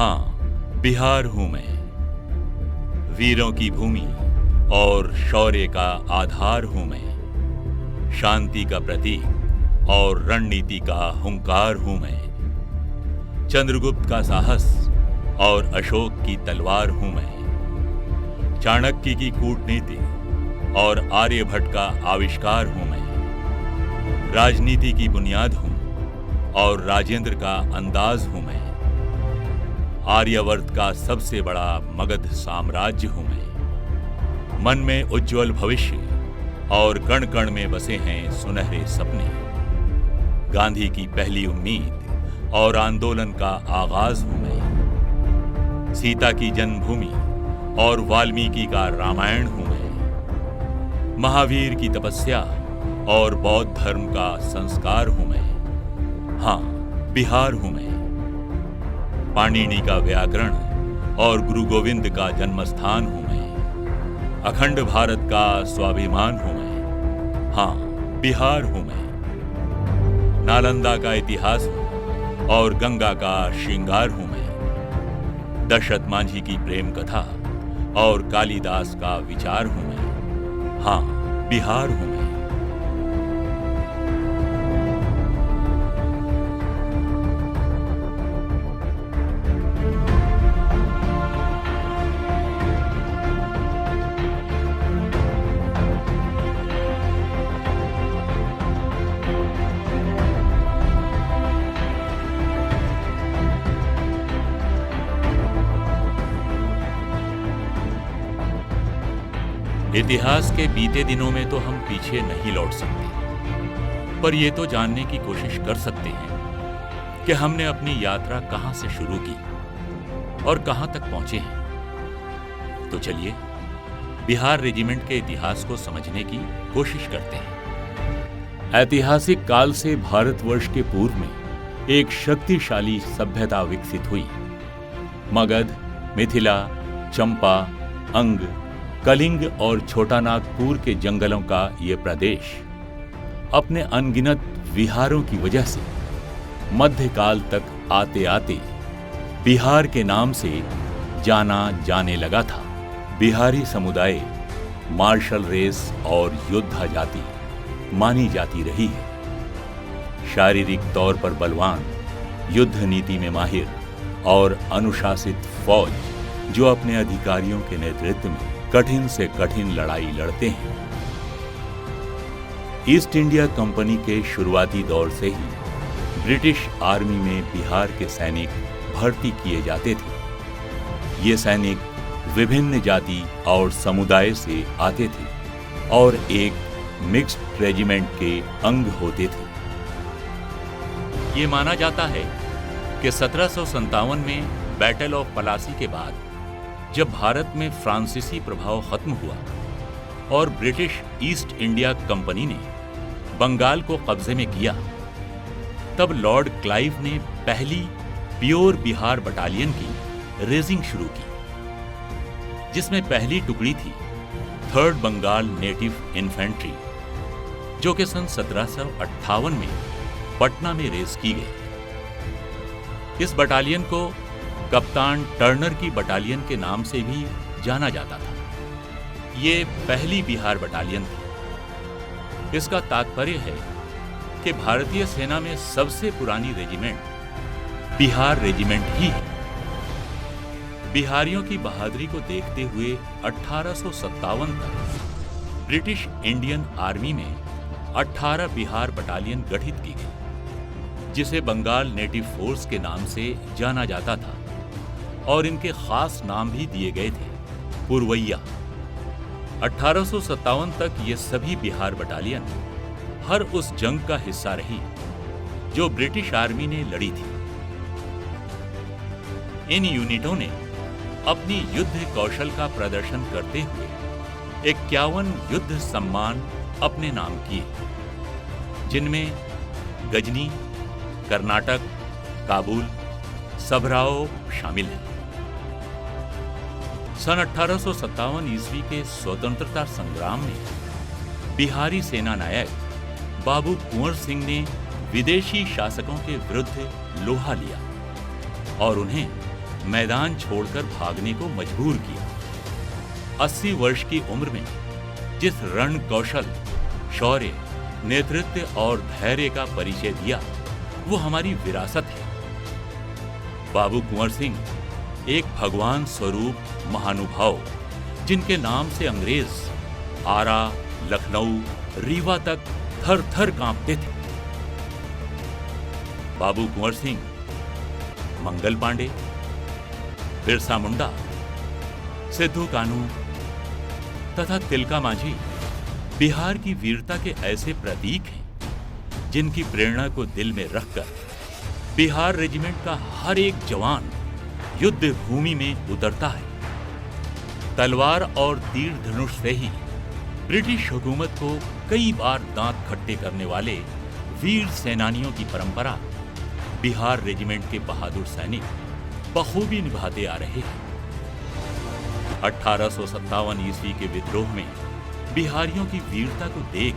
हाँ, बिहार हूं मैं। वीरों की भूमि और शौर्य का आधार हूं मैं। शांति का प्रतीक और रणनीति का हुंकार हूं मैं। चंद्रगुप्त का साहस और अशोक की तलवार हूं मैं। चाणक्य की कूटनीति और आर्यभट्ट का आविष्कार हूं मैं। राजनीति की बुनियाद हूं और राजेंद्र का अंदाज हूं मैं। आर्यवर्त का सबसे बड़ा मगध साम्राज्य हूं मैं। मन में उज्जवल भविष्य और कण कण में बसे हैं सुनहरे सपने। गांधी की पहली उम्मीद और आंदोलन का आगाज हूं मैं। सीता की जन्मभूमि और वाल्मीकि का रामायण हूं मैं। महावीर की तपस्या और बौद्ध धर्म का संस्कार हूं मैं। हाँ, बिहार हूं मैं। पाणिनि का व्याकरण और गुरु गोविंद का जन्मस्थान हूं मैं। अखंड भारत का स्वाभिमान हूं मैं। हाँ, बिहार हूं मैं। नालंदा का इतिहास हूं और गंगा का श्रृंगार हूं मैं। दशरथ मांझी की प्रेम कथा और कालिदास का विचार हूं मैं। हाँ, बिहार हूं मैं। इतिहास के बीते दिनों में तो हम पीछे नहीं लौट सकते, पर यह तो जानने की कोशिश कर सकते हैं कि हमने अपनी यात्रा कहां से शुरू की और कहां तक पहुंचे हैं। तो चलिए बिहार रेजिमेंट के इतिहास को समझने की कोशिश करते हैं। ऐतिहासिक काल से भारतवर्ष के पूर्व में एक शक्तिशाली सभ्यता विकसित हुई। मगध, मिथिला, चंपा, अंग, कलिंग और छोटा नागपुर के जंगलों का यह प्रदेश अपने अनगिनत विहारों की वजह से मध्यकाल तक आते आते बिहार के नाम से जाना जाने लगा था। बिहारी समुदाय मार्शल रेस और योद्धा जाति मानी जाती रही है। शारीरिक तौर पर बलवान, युद्ध नीति में माहिर और अनुशासित फौज जो अपने अधिकारियों के नेतृत्व में कठिन से कठिन लड़ाई लड़ते हैं। ईस्ट इंडिया कंपनी के शुरुआती दौर से ही ब्रिटिश आर्मी में बिहार के सैनिक भर्ती किए जाते थे। ये सैनिक विभिन्न जाति और समुदाय से आते थे और एक मिक्स्ड रेजिमेंट के अंग होते थे। ये माना जाता है कि 1757 में बैटल ऑफ पलासी के बाद जब भारत में फ्रांसीसी प्रभाव खत्म हुआ और ब्रिटिश ईस्ट इंडिया कंपनी ने बंगाल को कब्जे में किया, तब लॉर्ड क्लाइव ने पहली प्योर बिहार बटालियन की रेजिंग शुरू की, जिसमें पहली टुकड़ी थी 3rd बंगाल नेटिव इन्फेंट्री, जो कि सन 1758 में पटना में रेज की गई। इस बटालियन को कप्तान टर्नर की बटालियन के नाम से भी जाना जाता था। ये पहली बिहार बटालियन थी। इसका तात्पर्य है कि भारतीय सेना में सबसे पुरानी रेजिमेंट बिहार रेजिमेंट ही है। बिहारियों की बहादुरी को देखते हुए 1857 तक ब्रिटिश इंडियन आर्मी में 18 बिहार बटालियन गठित की गई, जिसे बंगाल नेटिव फोर्स के नाम से जाना जाता था और इनके खास नाम भी दिए गए थे, पुरवैया। 1857 तक ये सभी बिहार बटालियन हर उस जंग का हिस्सा रही जो ब्रिटिश आर्मी ने लड़ी थी। इन यूनिटों ने अपनी युद्ध कौशल का प्रदर्शन करते हुए 51 युद्ध सम्मान अपने नाम किए, जिनमें गजनी, कर्नाटक, काबुल, सबराओ शामिल हैं। सन 1857 ईस्वी के स्वतंत्रता संग्राम में बिहारी सेना नायक बाबू कुंवर सिंह ने विदेशी शासकों के विरुद्ध लोहा लिया और उन्हें मैदान छोड़कर भागने को मजबूर किया। 80 वर्ष की उम्र में जिस रण कौशल, शौर्य, नेतृत्व और धैर्य का परिचय दिया, वो हमारी विरासत है। बाबू कुंवर सिंह एक भगवान स्वरूप महानुभाव, जिनके नाम से अंग्रेज आरा, लखनऊ, रीवा तक थर थर कांपते थे। बाबू कुंवर सिंह, मंगल पांडे, बिरसा मुंडा, सिद्धू कान्हू तथा तिलका मांझी बिहार की वीरता के ऐसे प्रतीक हैं जिनकी प्रेरणा को दिल में रखकर बिहार रेजिमेंट का हर एक जवान युद्ध भूमि में उतरता है। तलवार और तीर धनुष से ही ब्रिटिश हुकूमत को कई बार दांत खट्टे करने वाले वीर सेनानियों की परंपरा बिहार रेजिमेंट के बहादुर सैनिक बखूबी निभाते आ रहे हैं। 1857 ईस्वी के विद्रोह में बिहारियों की वीरता को देख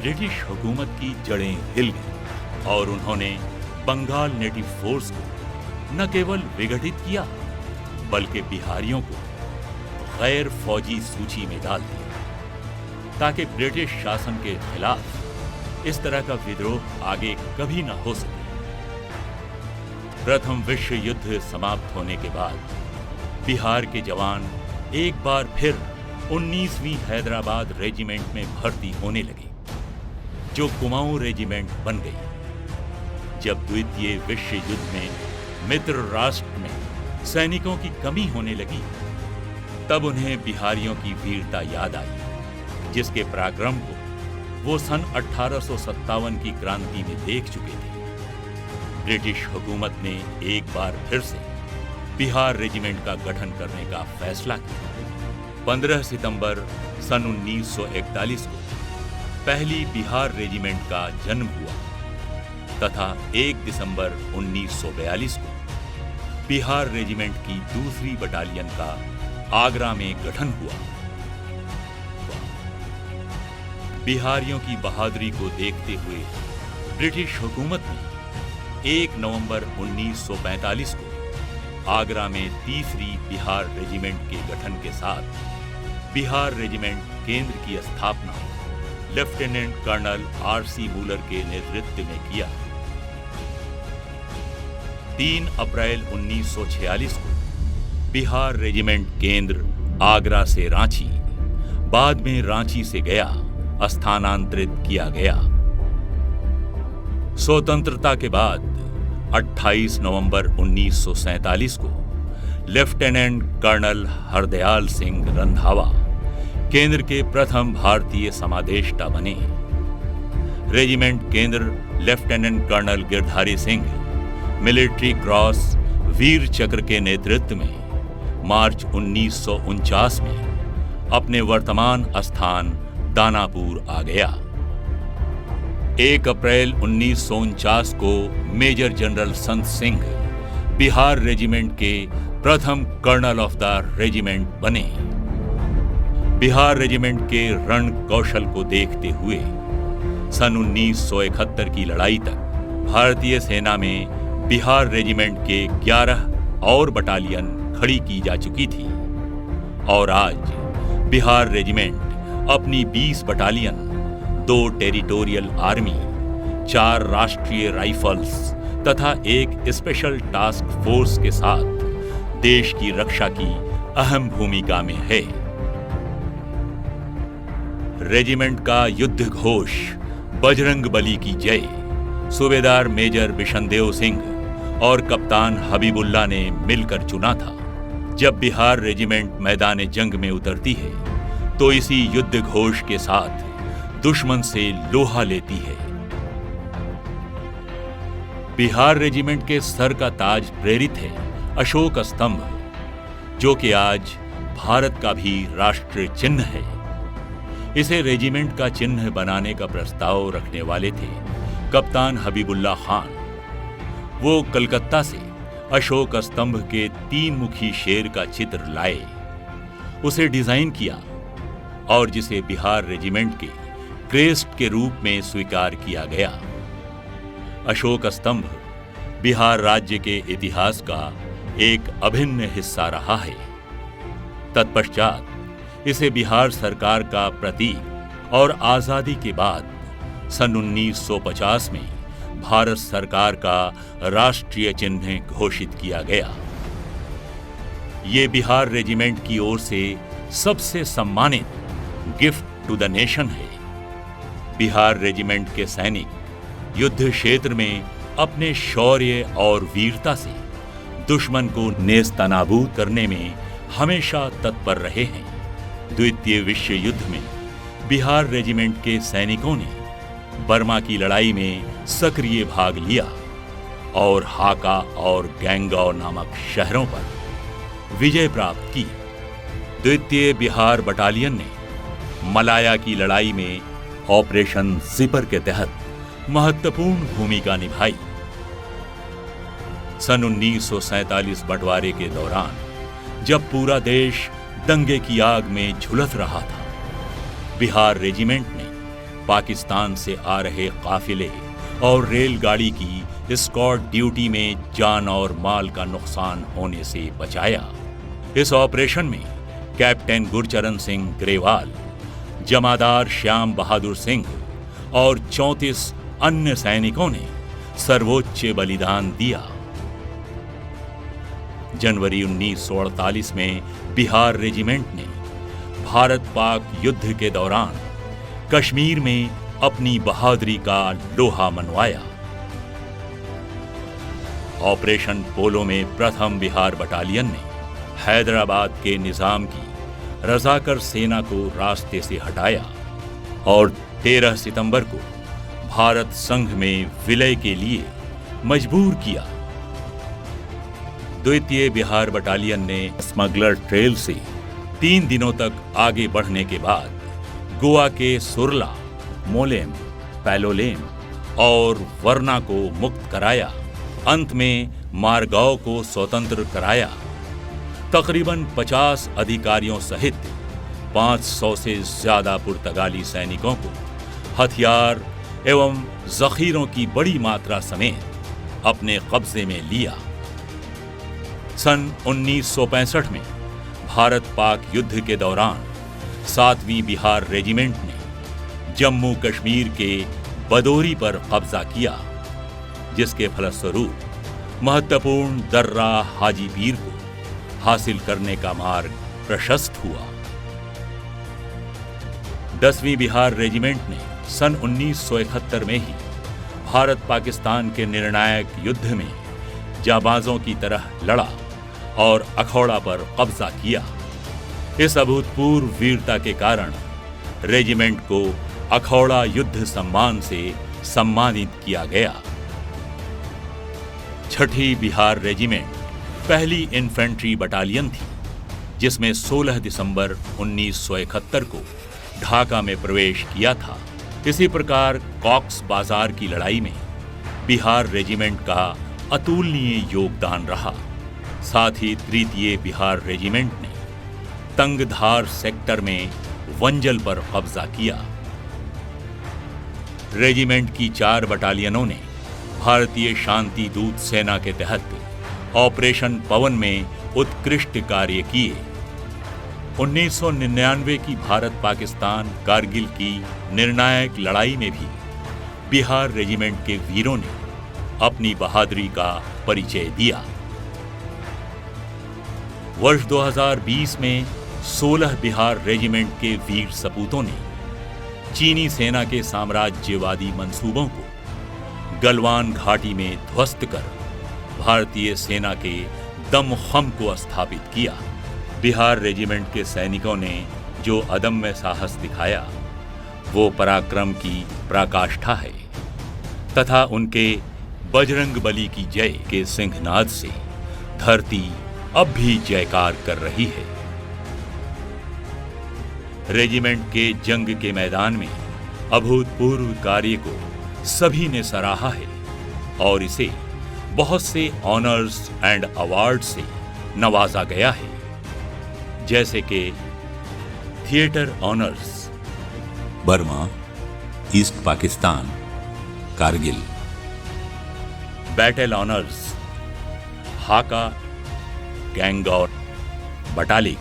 ब्रिटिश हुकूमत की जड़ें हिल गईं और उन्होंने बंगाल नेटिव फोर्स को न केवल विघटित किया बल्कि बिहारियों को गैर फौजी सूची में डाल दिया ताकि ब्रिटिश शासन के खिलाफ इस तरह का विद्रोह आगे कभी न हो सके। प्रथम विश्व युद्ध समाप्त होने के बाद बिहार के जवान एक बार फिर 19वीं हैदराबाद रेजिमेंट में भर्ती होने लगे, जो कुमाऊं रेजिमेंट बन गई। जब द्वितीय विश्व युद्ध में मित्र राष्ट्र में सैनिकों की कमी होने लगी, तब उन्हें बिहारियों की वीरता याद आई, जिसके पराक्रम को वो सन 1857 की क्रांति में देख चुके थे। ब्रिटिश हुकूमत ने एक बार फिर से बिहार रेजिमेंट का गठन करने का फैसला किया। 15 सितंबर सन 1941 को पहली बिहार रेजिमेंट का जन्म हुआ तथा 1 दिसंबर 1942 को बिहार रेजिमेंट की दूसरी बटालियन का आगरा में गठन हुआ। बिहारियों की बहादुरी को देखते हुए ब्रिटिश हुकूमत ने 1 नवंबर 1945 को आगरा में तीसरी बिहार रेजिमेंट के गठन के साथ बिहार रेजिमेंट केंद्र की स्थापना लेफ्टिनेंट कर्नल आर.सी. मूलर के नेतृत्व में किया। 3 अप्रैल 1946 को बिहार रेजिमेंट केंद्र आगरा से रांची, बाद में रांची से गया स्थानांतरित किया गया। स्वतंत्रता के बाद 28 नवंबर 1947 को लेफ्टिनेंट कर्नल हरदयाल सिंह रंधावा केंद्र के प्रथम भारतीय समादेष्टा बने। रेजिमेंट केंद्र lieutenant colonel Girdhari Singh military cross Vir Chakra के नेतृत्व में मार्च 1949 में अपने वर्तमान स्थान दानापुर आ गया। 1 अप्रैल 1949 को मेजर जनरल संत सिंह बिहार रेजिमेंट के प्रथम कर्नल ऑफ द रेजिमेंट बने। बिहार रेजिमेंट के रण कौशल को देखते हुए सन 1971 की लड़ाई तक भारतीय सेना में बिहार रेजिमेंट के 11 और बटालियन खड़ी की जा चुकी थी और आज बिहार रेजिमेंट अपनी 20 बटालियन, 2 टेरिटोरियल आर्मी, 4 राष्ट्रीय राइफल्स तथा एक स्पेशल टास्क फोर्स के साथ देश की रक्षा की अहम भूमिका में है। रेजिमेंट का युद्ध घोष बजरंग बली की जय सूबेदार मेजर बिशनदेव सिंह और कप्तान हबीबुल्ला ने मिलकर चुना था। जब बिहार रेजिमेंट मैदान जंग में उतरती है तो इसी युद्ध घोष के साथ दुश्मन से लोहा लेती है। बिहार रेजिमेंट के सर का ताज प्रेरित है अशोक स्तंभ, जो कि आज भारत का भी राष्ट्रीय चिन्ह है। इसे रेजिमेंट का चिन्ह बनाने का प्रस्ताव रखने वाले थे कप्तान हबीबुल्ला खान। वो कलकत्ता से अशोक स्तंभ के 3 मुखी शेर का चित्र लाए, उसे डिजाइन किया और जिसे बिहार रेजिमेंट के क्रेस्ट के रूप में स्वीकार किया गया। अशोक स्तंभ बिहार राज्य के इतिहास का एक अभिन्न हिस्सा रहा है। तत्पश्चात इसे बिहार सरकार का प्रतीक और आजादी के बाद सन 1950 में भारत सरकार का राष्ट्रीय चिन्ह घोषित किया गया। ये बिहार रेजिमेंट की ओर से सबसे सम्मानित गिफ्ट टू द नेशन है। बिहार रेजिमेंट के सैनिक युद्ध क्षेत्र में अपने शौर्य और वीरता से दुश्मन को नेस्तनाबूद करने में हमेशा तत्पर रहे हैं। द्वितीय विश्व युद्ध में बिहार रेजिमेंट के सैनिकों ने बर्मा की लड़ाई में सक्रिय भाग लिया और हाका और गैंगॉव नामक शहरों पर विजय प्राप्त की। द्वितीय बिहार बटालियन ने मलाया की लड़ाई में ऑपरेशन जिपर के तहत महत्वपूर्ण भूमिका निभाई। सन 1947 बंटवारे के दौरान जब पूरा देश दंगे की आग में झुलस रहा था, बिहार रेजिमेंट ने पाकिस्तान से आ रहे काफिले और रेलगाड़ी की एस्कॉर्ट ड्यूटी में जान और माल का नुकसान होने से बचाया। इस ऑपरेशन में कैप्टन गुरचरण सिंह ग्रेवाल, जमादार श्याम बहादुर सिंह और 34 अन्य सैनिकों ने सर्वोच्च बलिदान दिया। जनवरी 1948 में बिहार रेजिमेंट ने भारत पाक युद्ध के दौरान कश्मीर में अपनी बहादुरी का लोहा मनवाया। ऑपरेशन पोलो में प्रथम बिहार बटालियन ने हैदराबाद के निजाम की रजाकर सेना को रास्ते से हटाया और 13 सितंबर को भारत संघ में विलय के लिए मजबूर किया। द्वितीय बिहार बटालियन ने स्मगलर ट्रेल से 3 दिनों तक आगे बढ़ने के बाद गोवा के सुरला, मोलेम, पैलोलेम और वरना को मुक्त कराया। अंत में मारगांव को स्वतंत्र कराया। तकरीबन 50 अधिकारियों सहित 500 से ज्यादा पुर्तगाली सैनिकों को हथियार एवं जखीरों की बड़ी मात्रा समेत अपने कब्जे में लिया। सन 1965 में भारत पाक युद्ध के दौरान 7वीं बिहार रेजिमेंट ने जम्मू कश्मीर के बदौरी पर कब्जा किया, जिसके फलस्वरूप महत्वपूर्ण दर्रा हाजीपीर को हासिल करने का मार्ग प्रशस्त हुआ। 10वीं बिहार रेजिमेंट ने सन 1971 में ही भारत पाकिस्तान के निर्णायक युद्ध में जाबाजों की तरह लड़ा और अखौड़ा पर कब्जा किया। इस अभूतपूर्व वीरता के कारण रेजिमेंट को अखौड़ा युद्ध सम्मान से सम्मानित किया गया। 6ठी बिहार रेजिमेंट पहली इन्फेंट्री बटालियन थी, जिसमें 16 दिसंबर 1971 को ढाका में प्रवेश किया था। इसी प्रकार कॉक्स बाजार की लड़ाई में बिहार रेजिमेंट का अतुलनीय योगदान रहा। साथ ही तृतीय बिहार रेजिमेंट ने तंगधार सेक्टर में वंजल पर कब्जा किया। रेजिमेंट की 4 बटालियनों ने भारतीय शांति दूत सेना के तहत ऑपरेशन पवन में उत्कृष्ट कार्य किए। 1999 की भारत पाकिस्तान कारगिल की निर्णायक लड़ाई में भी बिहार रेजिमेंट के वीरों ने अपनी बहादुरी का परिचय दिया। वर्ष 2020 में 16 बिहार रेजिमेंट के वीर सपूतों ने चीनी सेना के साम्राज्यवादी मंसूबों को गलवान घाटी में ध्वस्त कर भारतीय सेना के दमखम को स्थापित किया। बिहार रेजिमेंट के सैनिकों ने जो अदम्य साहस दिखाया, वो पराक्रम की पराकाष्ठा है तथा उनके बजरंगबली की जय के सिंहनाद से धरती अब भी जयकार कर रही है। रेजिमेंट के जंग के मैदान में अभूतपूर्व कार्य को सभी ने सराहा है और इसे बहुत से ऑनर्स एंड अवार्ड से नवाजा गया है, जैसे कि theatre honours, Burma, east Pakistan, Kargil, battle honours, हाका, गैंग और बटालिक।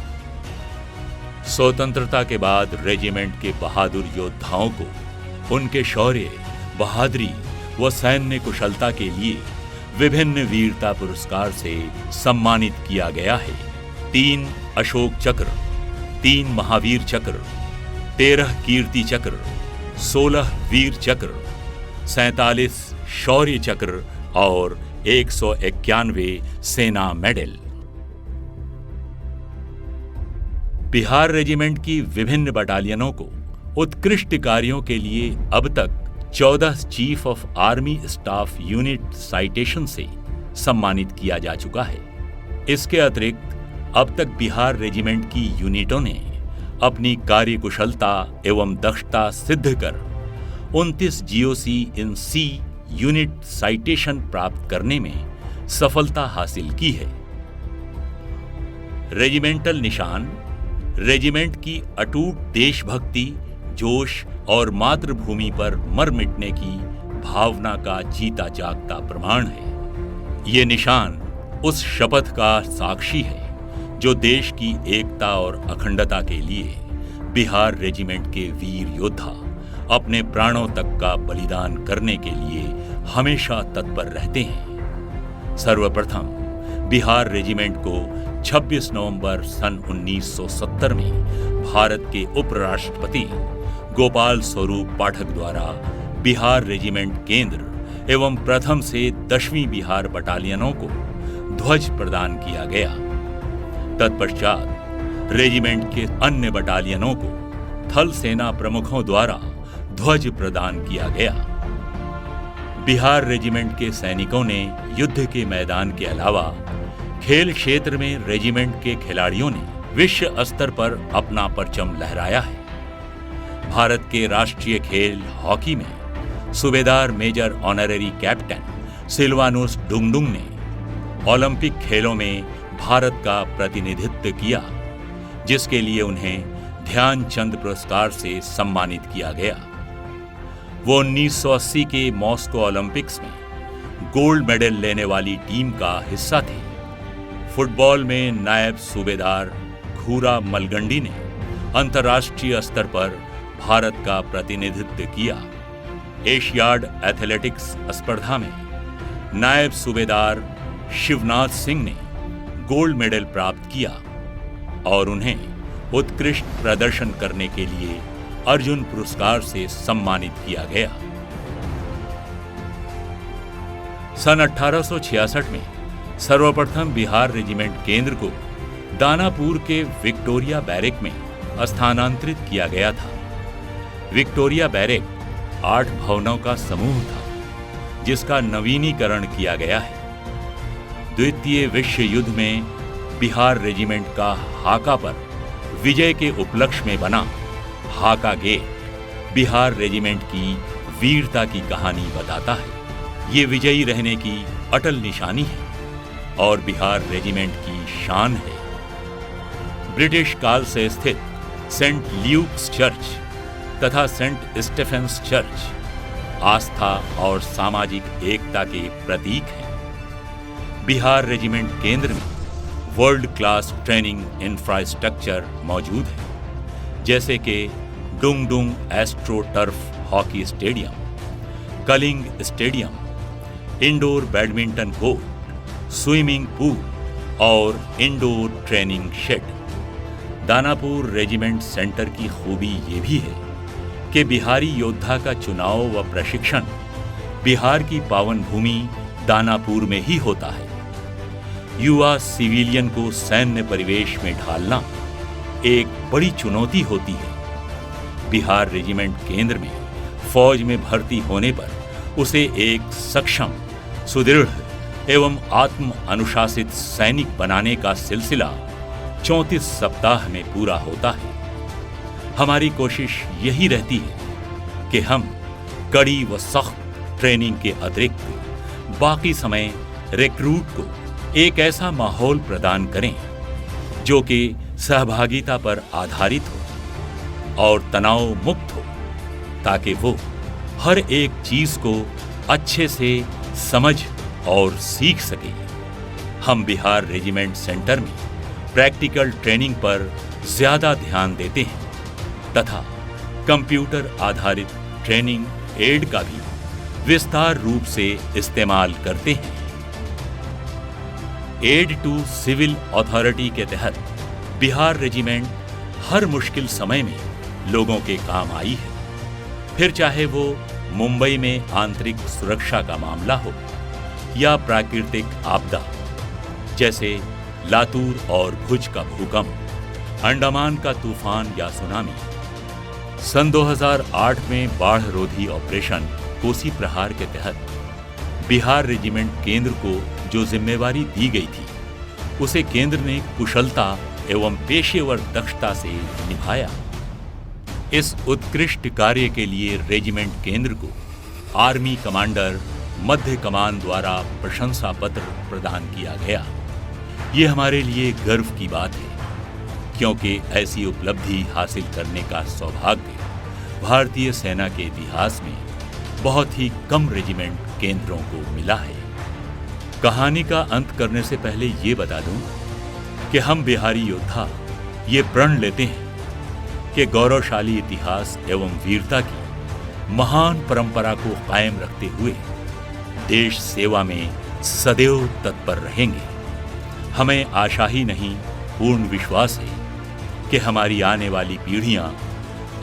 स्वतंत्रता के बाद रेजिमेंट के बहादुर योद्धाओं को उनके शौर्य, बहादुरी व सैन्य कुशलता के लिए विभिन्न वीरता पुरस्कार से सम्मानित किया गया है। 3 अशोक चक्र, 3 महावीर चक्र, 13 कीर्ति चक्र, 16 वीर चक्र, 47 शौर्य चक्र और 191 सेना मेडल। बिहार रेजिमेंट की विभिन्न बटालियनों को उत्कृष्ट कार्यों के लिए अब तक 14 chief of army staff unit citation से सम्मानित किया जा चुका है। इसके अतिरिक्त अब तक बिहार रेजिमेंट की यूनिटों ने अपनी कार्यकुशलता एवं दक्षता सिद्ध कर 29 GOC in C unit citation प्राप्त करने में सफलता हासिल की है। रेजिमेंटल निशान रेजिमेंट की अटूट देशभक्ति, जोश और मातृभूमि पर मर मिटने की भावना का जीता जागता प्रमाण है। ये निशान उस शपथ का साक्षी है जो देश की एकता और अखंडता के लिए बिहार रेजिमेंट के वीर योद्धा अपने प्राणों तक का बलिदान करने के लिए हमेशा तत्पर रहते हैं। सर्वप्रथम बिहार रेजिमेंट को 26 नवंबर सन 1970 में भारत के उपराष्ट्रपति गोपाल स्वरूप पाठक द्वारा बिहार रेजिमेंट केंद्र एवं प्रथम से 10वीं बिहार बटालियनों को ध्वज प्रदान किया गया। तत्पश्चात रेजिमेंट के अन्य बटालियनों को थल सेना प्रमुखों द्वारा ध्वज प्रदान किया गया। बिहार रेजिमेंट के सैनिकों ने युद्ध के मैदान के अलावा खेल क्षेत्र में रेजिमेंट के खिलाड़ियों ने विश्व स्तर पर अपना परचम लहराया है। भारत के राष्ट्रीय खेल हॉकी में सूबेदार major honorary captain Silvanus Dungdung ने ओलंपिक खेलों में भारत का प्रतिनिधित्व किया, जिसके लिए उन्हें ध्यानचंद पुरस्कार से सम्मानित किया गया। वो 1980 के मॉस्को ओलंपिक्स में गोल्ड मेडल लेने वाली टीम का हिस्सा थे। फुटबॉल में नायब सूबेदार घूरा मलगंडी ने अंतर्राष्ट्रीय स्तर पर भारत का प्रतिनिधित्व किया। एशियाड एथलेटिक्स स्पर्धा में नायब सूबेदार शिवनाथ सिंह ने गोल्ड मेडल प्राप्त किया और उन्हें उत्कृष्ट प्रदर्शन करने के लिए अर्जुन पुरस्कार से सम्मानित किया गया। सन 1866 में सर्वप्रथम बिहार रेजिमेंट केंद्र को दानापुर के विक्टोरिया बैरेक में स्थानांतरित किया गया था। विक्टोरिया बैरेक 8 भवनों का समूह था, जिसका नवीनीकरण किया गया है। द्वितीय विश्व युद्ध में बिहार रेजिमेंट का हाका पर विजय के उपलक्ष्य में बना हाका गेट बिहार रेजिमेंट की वीरता की कहानी बताता है। ये विजयी रहने की अटल निशानी है और बिहार रेजिमेंट की शान है। ब्रिटिश काल से स्थित सेंट ल्यूक्स चर्च तथा सेंट स्टेफेंस चर्च आस्था और सामाजिक एकता के प्रतीक हैं। बिहार रेजिमेंट केंद्र में वर्ल्ड क्लास ट्रेनिंग इंफ्रास्ट्रक्चर मौजूद है, जैसे कि Dungdung astro turf hockey stadium, Kalinga stadium, indoor badminton court, swimming pool और indoor training shed. Danapur regiment centre की खूबी ये भी है कि बिहारी योद्धा का चुनाव व प्रशिक्षण बिहार की पावन भूमि दानापुर में ही होता है। युवा सिविलियन को सैन्य परिवेश में ढालना एक बड़ी चुनौती होती है। बिहार रेजिमेंट केंद्र में फौज में भर्ती होने पर उसे एक सक्षम, सुदृढ़ एवं आत्म अनुशासित सैनिक बनाने का सिलसिला 34 सप्ताह में पूरा होता है। हमारी कोशिश यही रहती है कि हम कड़ी व सख्त ट्रेनिंग के अतिरिक्त बाकी समय रिक्रूट को एक ऐसा माहौल प्रदान करें जो कि सहभागिता पर आधारित हो और तनाव मुक्त हो, ताकि वो हर एक चीज को अच्छे से समझ और सीख सके। हम बिहार रेजिमेंट सेंटर में प्रैक्टिकल ट्रेनिंग पर ज्यादा ध्यान देते हैं तथा कंप्यूटर आधारित ट्रेनिंग एड का भी विस्तार रूप से इस्तेमाल करते हैं। एड टू सिविल अथॉरिटी के तहत बिहार रेजिमेंट हर मुश्किल समय में लोगों के काम आई है, फिर चाहे वो मुंबई में आंतरिक सुरक्षा का मामला हो या प्राकृतिक आपदा जैसे लातूर और भुज का भूकंप, अंडमान का तूफान या सुनामी। सन 2008 में बाढ़ रोधी ऑपरेशन कोसी प्रहार के तहत बिहार रेजिमेंट केंद्र को जो जिम्मेवारी दी गई थी उसे केंद्र ने कुशलता एवं पेशेवर दक्षता से निभाया। इस उत्कृष्ट कार्य के लिए रेजिमेंट केंद्र को आर्मी कमांडर मध्य कमान द्वारा प्रशंसा पत्र प्रदान किया गया। ये हमारे लिए गर्व की बात है क्योंकि ऐसी उपलब्धि हासिल करने का सौभाग्य भारतीय सेना के इतिहास में बहुत ही कम रेजिमेंट केंद्रों को मिला है। कहानी का अंत करने से पहले ये बता दूं कि हम बिहारी योद्धा ये प्रण लेते हैं कि गौरवशाली इतिहास एवं वीरता की महान परंपरा को कायम रखते हुए देश सेवा में सदैव तत्पर रहेंगे। हमें आशा ही नहीं पूर्ण विश्वास है कि हमारी आने वाली पीढ़ियां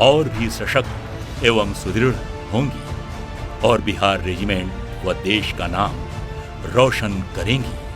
और भी सशक्त एवं सुदृढ़ होंगी और बिहार रेजिमेंट व देश का नाम रोशन करेंगी।